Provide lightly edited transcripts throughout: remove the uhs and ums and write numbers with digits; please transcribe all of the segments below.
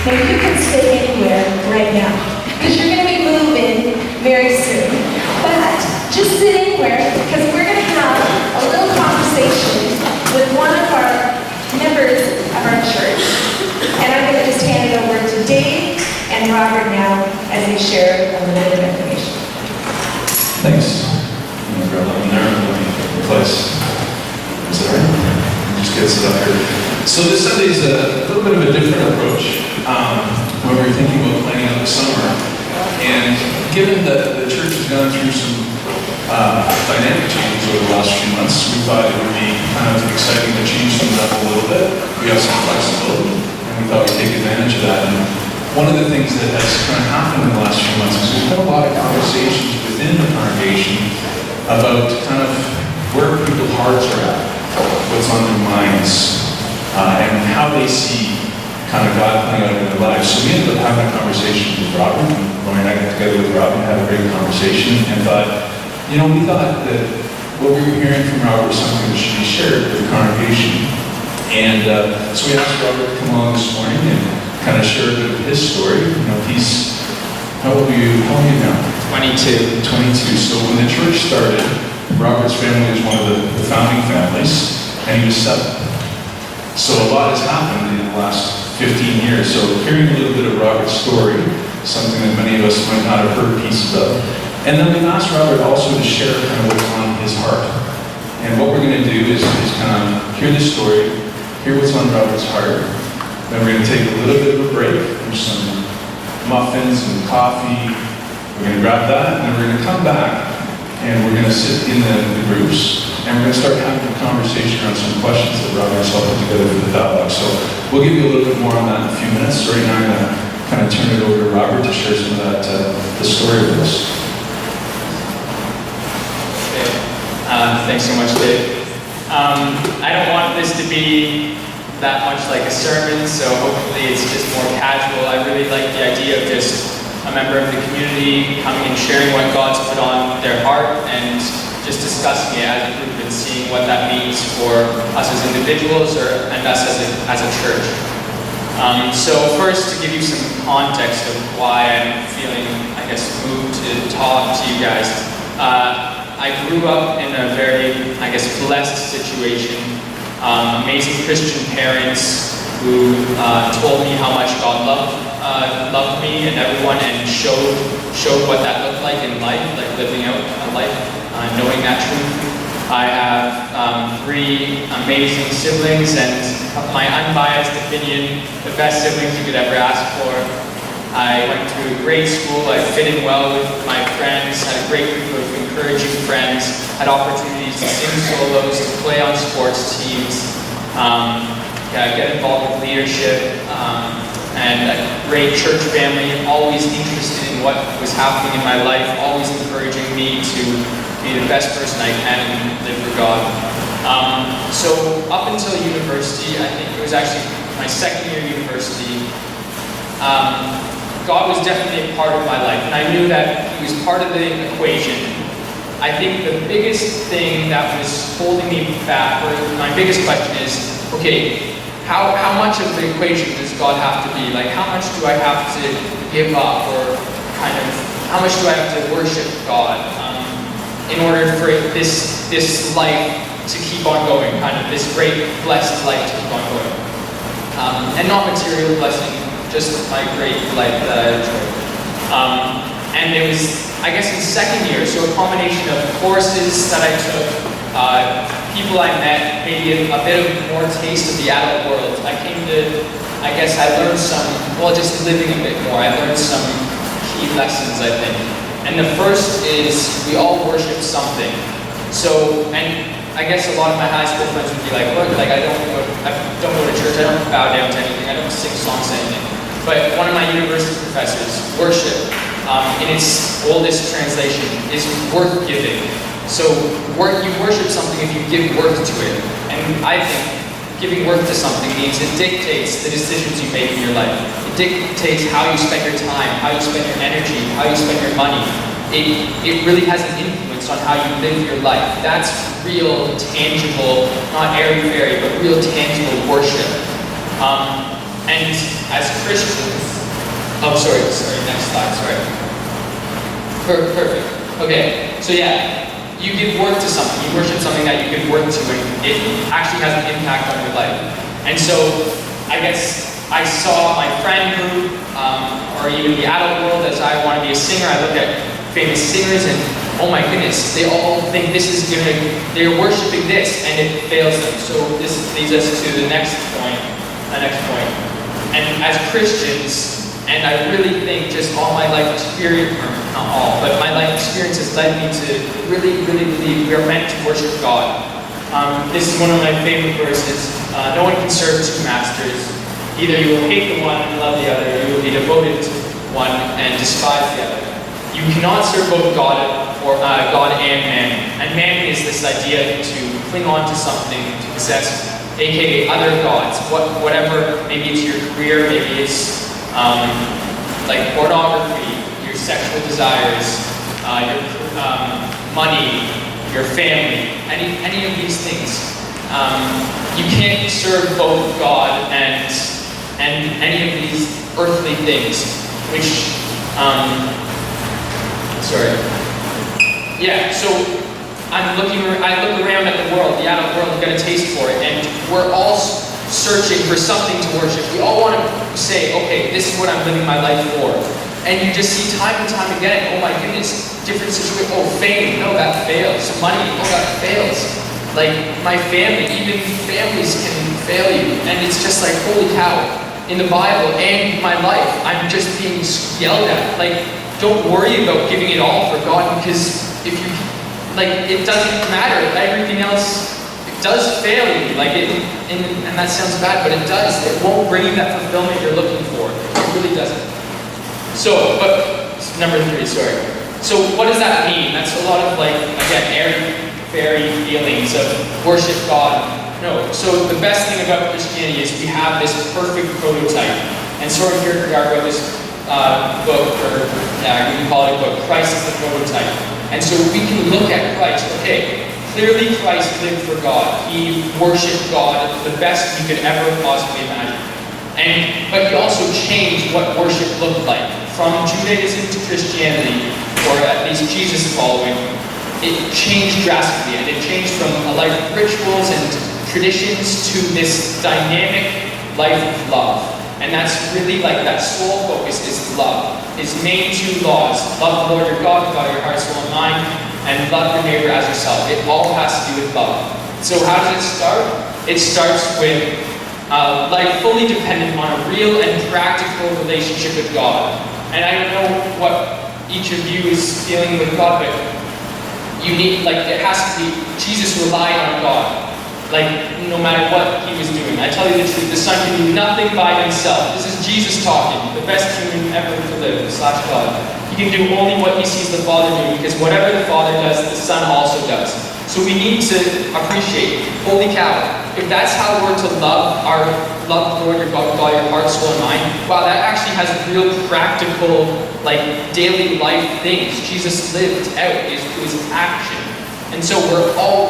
Now you can stay anywhere right now, because you're going to be moving very soon. But just sit anywhere, because we're going to have a little conversation with one of our members of our church. And I'm going to just hand it over to Dave and Robert now as they share a little bit of information. Thanks. I'm going to grab that one there and let me replace. Is that right? Just gets it up here. So this Sunday is a little bit of a different approach when we're thinking about planning out the summer. And given that the church has gone through some dynamic changes over the last few months, we thought it would be kind of exciting to change things up a little bit. We have some flexibility, and we thought we'd take advantage of that. And one of the things that has kind of happened in the last few months is we've had a lot of conversations within the congregation about kind of where people's hearts are at, what's on their minds, and how they see kind of God playing out in their lives. So we ended up having a conversation with Robin. Lauren and I got together with Robin, had a great conversation, and thought, we thought that what we were hearing from Robert was something that should be shared with the congregation. And so we asked Robert to come along this morning and kind of share a bit of his story. He's, how old are you now? 22. 22. So when the church started, Robert's family was one of the founding families, and he was 7. So a lot has happened in the last 15 years. So hearing a little bit of Robert's story, something that many of us might not have heard pieces of. And then we've asked Robert also to share kind of what's on his heart. And what we're going to do is kind of hear the story, hear what's on Robert's heart. Then we're going to take a little bit of a break. There's some muffins and coffee. We're going to grab that, and then we're going to come back, and we're going to sit in the groups, and we're going to start having a conversation around some questions that Robert's all put together for the dialogue. So we'll give you a little bit more on that in a few minutes. Right now I'm going to kind of turn it over to Robert to share some of that, the story with us. Thanks so much, Dave. I don't want this to be that much like a sermon, so hopefully it's just more casual. I really like the idea of just a member of the community coming and sharing what God's put on their heart and just discussing it as a group and seeing what that means for us as individuals and us as a church. So first, to give you some context of why I'm feeling, moved to talk to you guys. I grew up in a very, blessed situation. Amazing Christian parents who told me how much God loved me and everyone, and showed what that looked like in life, like living out a life, knowing that truth. I have 3 amazing siblings, and my unbiased opinion, the best siblings you could ever ask for. I went to a great school, I fit in well with my friends, had a great group of encouraging friends, had opportunities to sing solos, to play on sports teams, get involved with leadership, and a great church family, always interested in what was happening in my life, always encouraging me to be the best person I can and live for God. So up until university, I think it was actually my second year of university, God was definitely a part of my life, and I knew that He was part of the equation. I think the biggest thing that was holding me back, or my biggest question is, okay, how much of the equation does God have to be? Like, how much do I have to give up, or how much do I have to worship God in order for this life to keep on going, this great blessed life to keep on going? And not material blessing, just my great life that I enjoyed. And it was, in second year, so a combination of courses that I took, people I met, maybe a bit of more taste of the adult world. I learned just living a bit more, I learned some key lessons, I think. And the first is, we all worship something. So, and a lot of my high school friends would be like, look, I don't go to church, I don't bow down to anything, I don't sing songs to anything. But one of my university professors, worship, in its oldest translation, is worth giving. So you worship something if you give worth to it. And I think giving worth to something means it dictates the decisions you make in your life. It dictates how you spend your time, how you spend your energy, how you spend your money. It really has an influence on how you live your life. That's real, tangible, not airy-fairy, but real tangible worship. And as Christians, next slide, sorry. Perfect. Okay, so yeah, you give worth to something. You worship something that you give worth to, and it actually has an impact on your life. And so, I guess I saw my friend group, or even the adult world, as I want to be a singer. I look at famous singers, and oh my goodness, they all think they're worshiping this, and it fails them. So this leads us to the next point. And as Christians, and I really think just all my life experience, or not all, but my life experiences led me to really, really believe we are meant to worship God. This is one of my favorite verses. No one can serve two masters. Either you will hate the one and love the other, or you will be devoted to one and despise the other. You cannot serve both God and man. And man is this idea to cling on to something, to possess, aka other gods. Whatever, maybe it's your career, maybe it's like pornography, your sexual desires, your money, your family, any of these things. You can't serve both God and any of these earthly things, which, so I look around at the world, the adult world, I've got a taste for it, and we're all searching for something to worship. We all want to say, okay, this is what I'm living my life for. And you just see time and time again, oh my goodness, different situations, oh, fame, no, that fails. Money, oh, that fails. Like, my family, even families can fail you. And it's just like, holy cow, in the Bible and my life, I'm just being yelled at. Like, don't worry about giving it all for God, because if you, it doesn't matter. Everything else, does fail you, and that sounds bad, but it does. It won't bring you that fulfillment you're looking for. It really doesn't. So, number 3, sorry. So what does that mean? That's a lot of airy-fairy feelings of worship God. No. So the best thing about Christianity is we have this perfect prototype. And Soren Kierkegaard wrote this book, or we can call it a book, Christ is the Prototype. And so we can look at Christ, okay, clearly Christ lived for God. He worshipped God the best he could ever possibly imagine. But he also changed what worship looked like. From Judaism to Christianity, or at least Jesus following, it changed drastically. And it changed from a life of rituals and traditions to this dynamic life of love. And that's really that sole focus is love. His main 2 laws, love the Lord your God with all your heart, soul, and mind, and love your neighbor as yourself. It all has to do with love. So how does it start? It starts with life fully dependent on a real and practical relationship with God. And I don't know what each of you is feeling with God, but you need, it has to be, Jesus relied on God. No matter what he was doing. I tell you the truth, the Son can do nothing by himself. This is Jesus talking, the best human ever to live, / God. He can do only what he sees the Father do, because whatever the Father does, the Son also does. So we need to appreciate, holy cow, if that's how we're to love the Lord your God with all your heart, soul, and mind, wow, that actually has real practical, daily life things. Jesus lived out, it was action. And so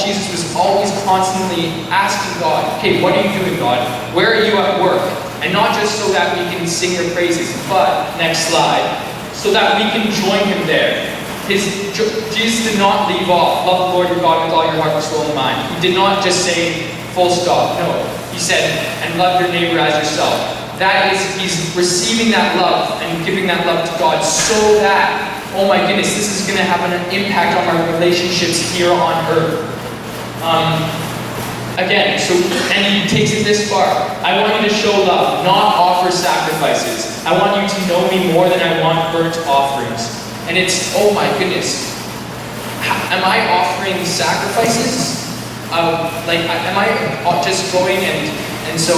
Jesus was always constantly asking God, okay, what are you doing, God? Where are you at work? And not just so that we can sing your praises, but, next slide, so that we can join him there. Jesus did not leave off, love the Lord your God with all your heart, soul, and mind. He did not just say, full stop. No. He said, and love your neighbor as yourself. That is, he's receiving that love and giving that love to God so that, oh my goodness, this is going to have an impact on our relationships here on earth. Again, and he takes it this far. I want you to show love, not offer sacrifices. I want you to know me more than I want burnt offerings. And it's, oh my goodness, am I offering sacrifices? Am I just going and so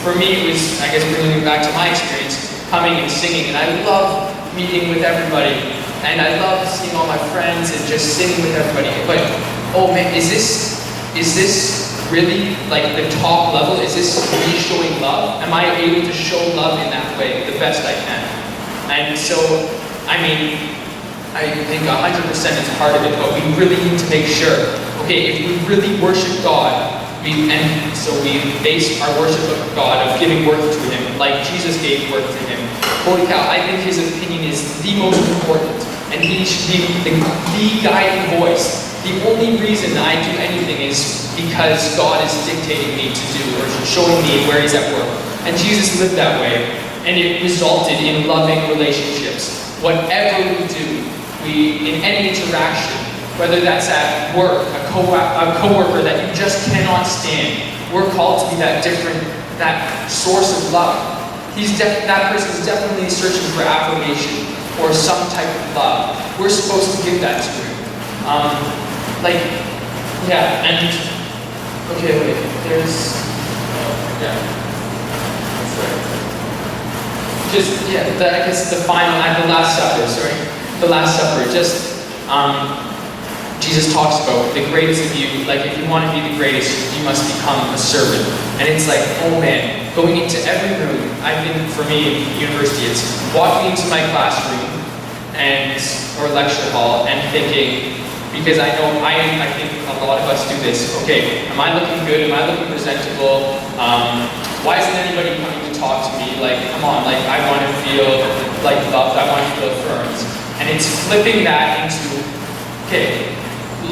for me it was, I guess bringing it back to my experience, coming and singing, and I love meeting with everybody. And I love seeing all my friends and just singing with everybody. But, oh man, is this really the top level? Is this me showing love? Am I able to show love in that way the best I can? And so, I think 100% is part of it, but we really need to make sure, okay, if we really worship God, so we base our worship of God, of giving worth to him, like Jesus gave work to him. Holy cow, I think his opinion is the most important, and he should be the guiding voice. The only reason I do anything is because God is dictating me to do or showing me where he's at work. And Jesus lived that way, and it resulted in loving relationships. Whatever we do, in any interaction, whether that's at work, a coworker that you just cannot stand, we're called to be that source of love. That person is definitely searching for affirmation or some type of love. We're supposed to give that to him. I guess the final, at the Last Supper, Jesus talks about the greatest of you, like if you want to be the greatest, you must become a servant. And it's like, oh man, going into every room, for me, in university, it's walking into my classroom or lecture hall and thinking, because I know, I think a lot of us do this, okay, am I looking good, am I looking presentable, why isn't anybody coming to talk to me, like, come on, like, I want to feel, like, loved, I want to feel affirmed. And it's flipping that into, okay,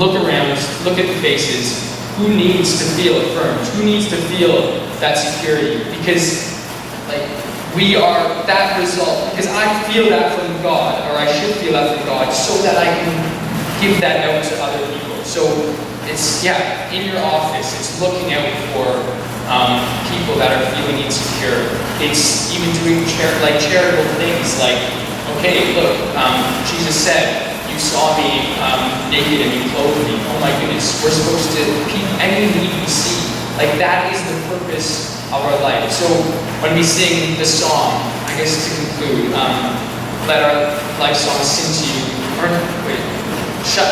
look around, look at the faces. Who needs to feel affirmed? Who needs to feel that security? Because, like, we are that result. Because I feel that from God, or I should feel that from God, so that I can give that out to other people. So it's, in your office, it's looking out for people that are feeling insecure. It's even doing charitable things, like, okay, look, Jesus said, you saw me naked and you clothed me. Oh my goodness, we're supposed to keep any need we see. Like, that is the purpose of our life. So when we sing the song, I guess to conclude, let our life song sing to you. Shine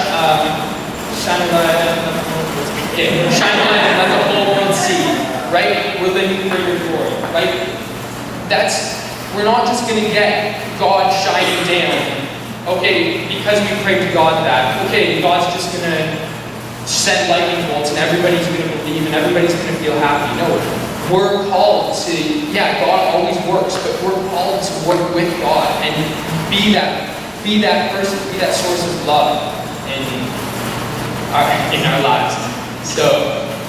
a light and let the whole world see. Right? We're living for your glory. Right? We're not just going to get God shining down. Okay, because we pray to God that, okay, God's just going to send lightning bolts and everybody's going to believe and everybody's going to feel happy. No, we're called to, God always works, but we're called to work with God and be that person, be that source of love in our lives. So,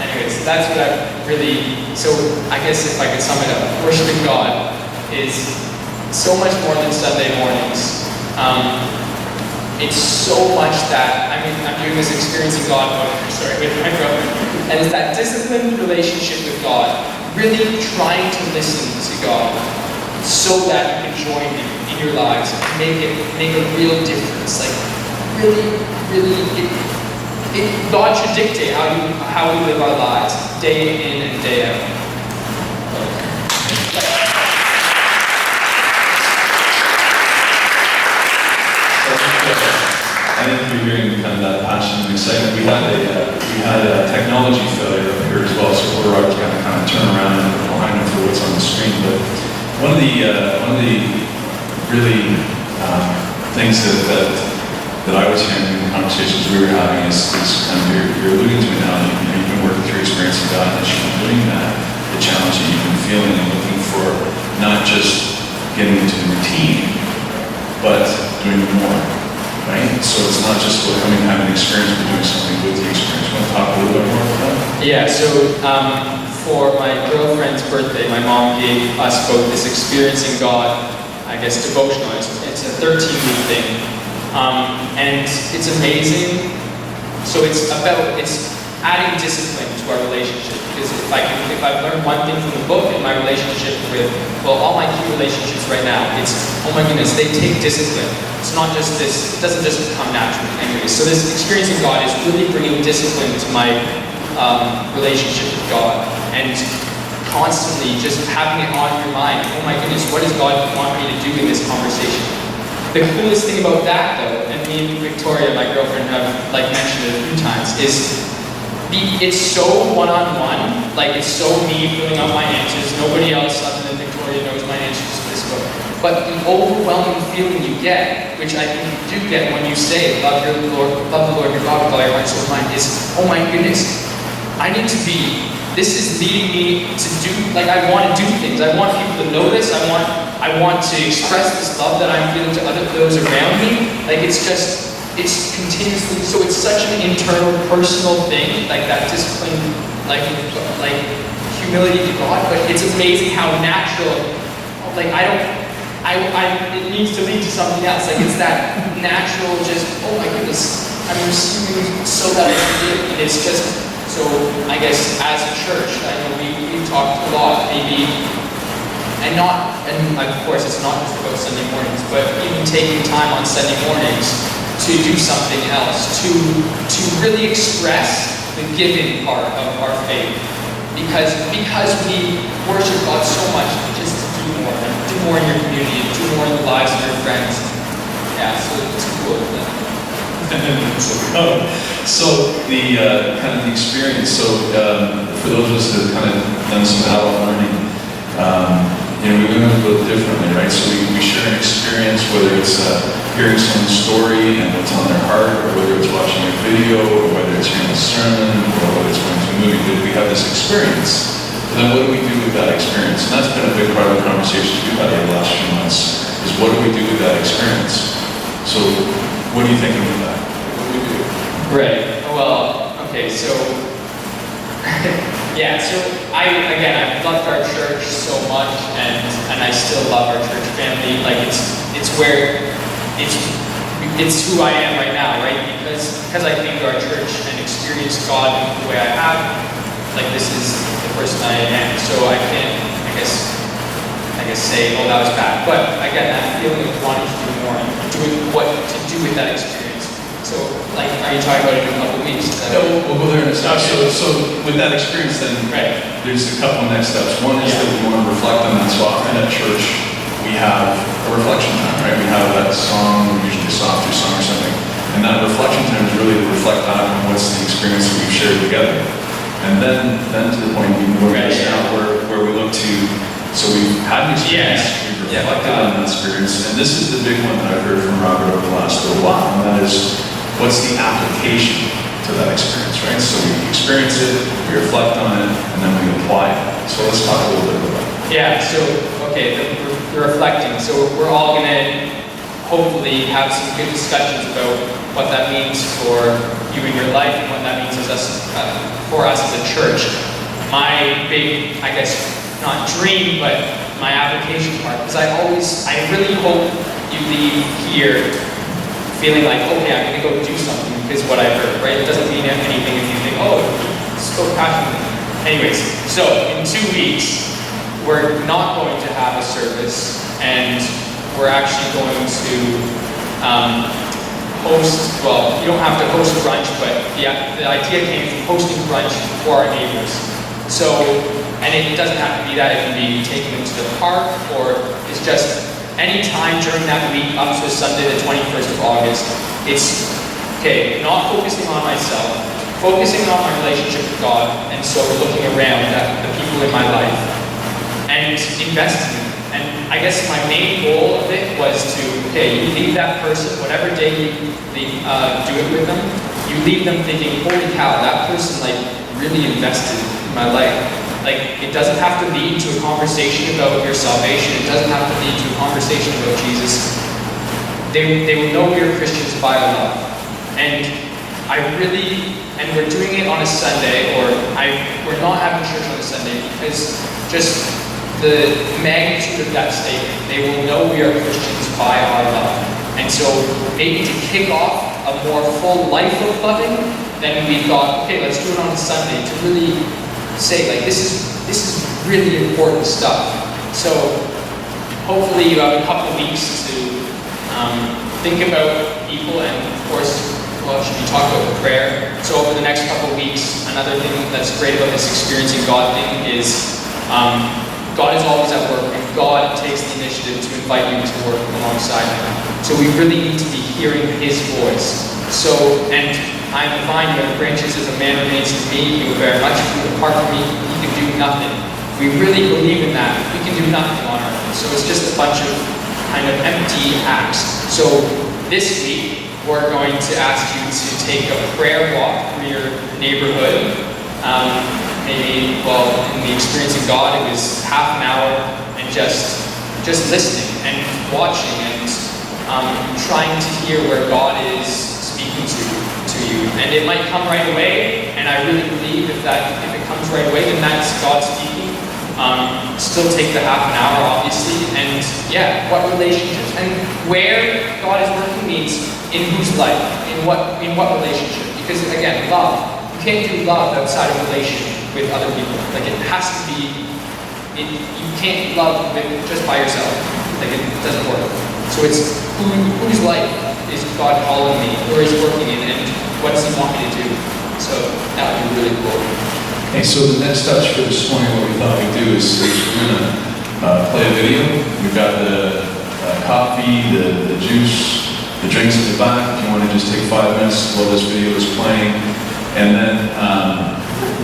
anyways, that's what I guess if I could sum it up, worshiping God is so much more than Sunday mornings. It's so much that, I'm doing this Experiencing God with my girlfriend, and it's that disciplined relationship with God, really trying to listen to God so that you can join Him in your lives and make a real difference. Like, God should dictate how we live our lives, day in and day out. I think you're hearing kind of that passion and excitement. We had a technology failure up here as well, so we're going to kind of turn around and look behind them for what's on the screen. But one of the really things that I was hearing in the conversations we were having is kind of you're alluding to it now. You've been working through Experiencing God, and as you've been doing that, the challenge that you've been feeling and looking for not just getting into the routine, but doing more. Right? So it's not just about coming and having an experience, but doing something with the experience. You want to talk a little bit more about that? Yeah, so for my girlfriend's birthday, my mom gave us both this Experiencing God, I guess, devotional. It's a 13-week thing. And it's amazing. So it's adding discipline to our relationship. Because if I've learned one thing from the book in my relationship with, all my key relationships right now, it's, oh my goodness, they take discipline. It's not just this, it doesn't just come naturally. Anyways, so this Experiencing God is really bringing discipline to my relationship with God. And constantly just having it on your mind. Oh my goodness, what does God want me to do in this conversation? The coolest thing about that, though, and me and Victoria, my girlfriend, have mentioned it a few times, is it's so one-on-one, like it's so me filling out my answers. Nobody else other than Victoria knows my answers to this book. But the overwhelming feeling you get, which I think you do get when you say, love the Lord your God with all your heart, soul, and mind, is, oh my goodness, I need to be this is leading me to do, like I want to do things. I want people to notice. I want to express this love that I'm feeling to those around me. Like it's continuously, so it's such an internal, personal thing, like that discipline, like humility to God, but it's amazing how natural, like it needs to lead to something else. Like it's that natural, just, oh my goodness, I'm receiving so that I can give. And it's just, so I guess as a church, I know we've talked a lot, maybe, and of course it's not just about Sunday mornings, but even taking time on Sunday mornings to do something else, to really express the giving part of our faith. Because we worship God so much, just to do more in your community, do more in the lives of your friends. Yeah, so it's cool. So the kind of the experience. So for those of us that have kind of done some adult learning, we learn a little differently, right? So we share an experience, whether it's hearing someone's story and what's on their heart, or whether it's watching a video, or whether it's hearing a sermon, or whether it's going to a movie. But we have this experience. And then what do we do with that experience? And that's been a big part of the conversation we've had over the last few months, is what do we do with that experience? So what are you thinking of that? What do we do? Right. Well, okay, so yeah, so I've loved our church so much, and I still love our church family. Like it's who I am right now, right? Because I came to our church and experienced God the way I have. Like this is the person I am. So I can't, I guess say, oh, that was bad. But again, that feeling of wanting to do more and doing what to do with that experience. So, like, are you talking about it in a couple of weeks? No, we'll go there in a second. So with that experience, then, right, there's a couple next steps. One is that we want to reflect on that. So often at church, we have a reflection time, right? We have that song, usually a softer song or something. And that reflection time is really to reflect on what's the experience that we've shared together. And then to the point we move now where we look to, so we've had an experience, we've reflected on that experience, and this is the big one that I've heard from Robert over the last little while, and that is, what's the application to that experience, right? So we experience it, we reflect on it, and then we apply it. So let's talk a little bit about that. Yeah, so, okay, we're reflecting. So we're all going to hopefully have some good discussions about what that means for you in your life and what that means for us as a church. My big, I guess, not dream, but my application part, because I really hope you leave here feeling like, okay, I'm going to go do something because what I heard, right? It doesn't mean anything if you think, oh, so passionate. Anyways, so in 2 weeks, we're not going to have a service, and we're actually going to host, well, you don't have to host brunch, but the idea came from hosting brunch for our neighbors. So, and it doesn't have to be that, it can be taking them to the park, or it's just any time during that week up to Sunday the 21st of August. It's, okay, not focusing on myself, focusing on my relationship with God, and so looking around at the people in my life, and investing. And I guess my main goal of it was to, okay, you leave that person, whatever day you do it with them, you leave them thinking, holy cow, that person like really invested in my life. Like, it doesn't have to lead to a conversation about your salvation. It doesn't have to lead to a conversation about Jesus. They will know we are Christians by love. And we're doing it on a Sunday, we're not having church on a Sunday because just the magnitude of that statement, they will know we are Christians by our love. And so maybe to kick off a more full life of loving, then we thought, okay, let's do it on a Sunday to really say, like, this is really important stuff. So hopefully you have a couple of weeks to think about people, and of course, well, should we talk about prayer? So over the next couple of weeks, another thing that's great about this experiencing God thing is God is always at work, and God takes the initiative to invite you to work alongside Him. So we really need to be hearing His voice. So, and I am the vine, you are the branches. As a man remains in me, he will bear much fruit. Apart from me, he can do nothing. We really believe in that. We can do nothing on our own. So it's just a bunch of kind of empty acts. So this week, we're going to ask you to take a prayer walk through your neighborhood. maybe, well, in the experience of God, it was half an hour and just listening and watching and trying to hear where God is speaking to you. And it might come right away, and I really believe if it comes right away, then that's God speaking. Still take the half an hour, obviously, and yeah, what relationships and where God is working means in whose life, in what relationship. Because again, love, you can't do love outside of relation with other people. Like it has to be, you can't love just by yourself. Like it doesn't work. So it's whose life is God calling me, where He's working in, and what does He want me to do? So that would be really cool. Okay, so the next touch for this morning, what we thought we'd do is we're going to play a video. We've got the coffee, the juice, the drinks at the back. If you want to just take 5 minutes while this video is playing, and then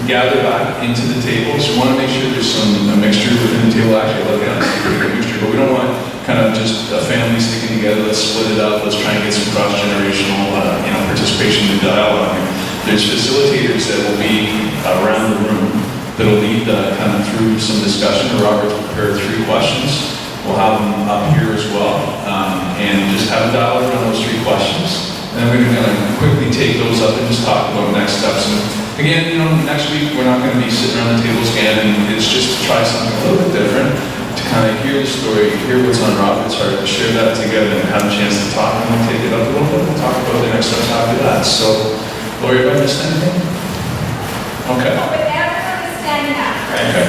gather back into the tables. We want to make sure there's a mixture within the table. Actually, I look at a mixture, but we don't want kind of just a family sticking together. Let's split it up. Let's try and get some cross-generational participation in the dialogue. There's facilitators that will be around the room that will lead kind of through some discussion. Robert's prepared 3 questions. We'll have them up here as well, and just have a dialogue around those 3 questions. And then we're going to quickly take those up and just talk about next steps. And again, next week we're not going to be sitting around the tables again, and it's just to try something a little bit different, to kind of hear the story, hear what's on Robert's heart, share that together, and have a chance to talk, and we'll take it up a little bit and talk about the next steps after that. So, Lori, have I missed anything? Okay. But everyone is standing up. Okay.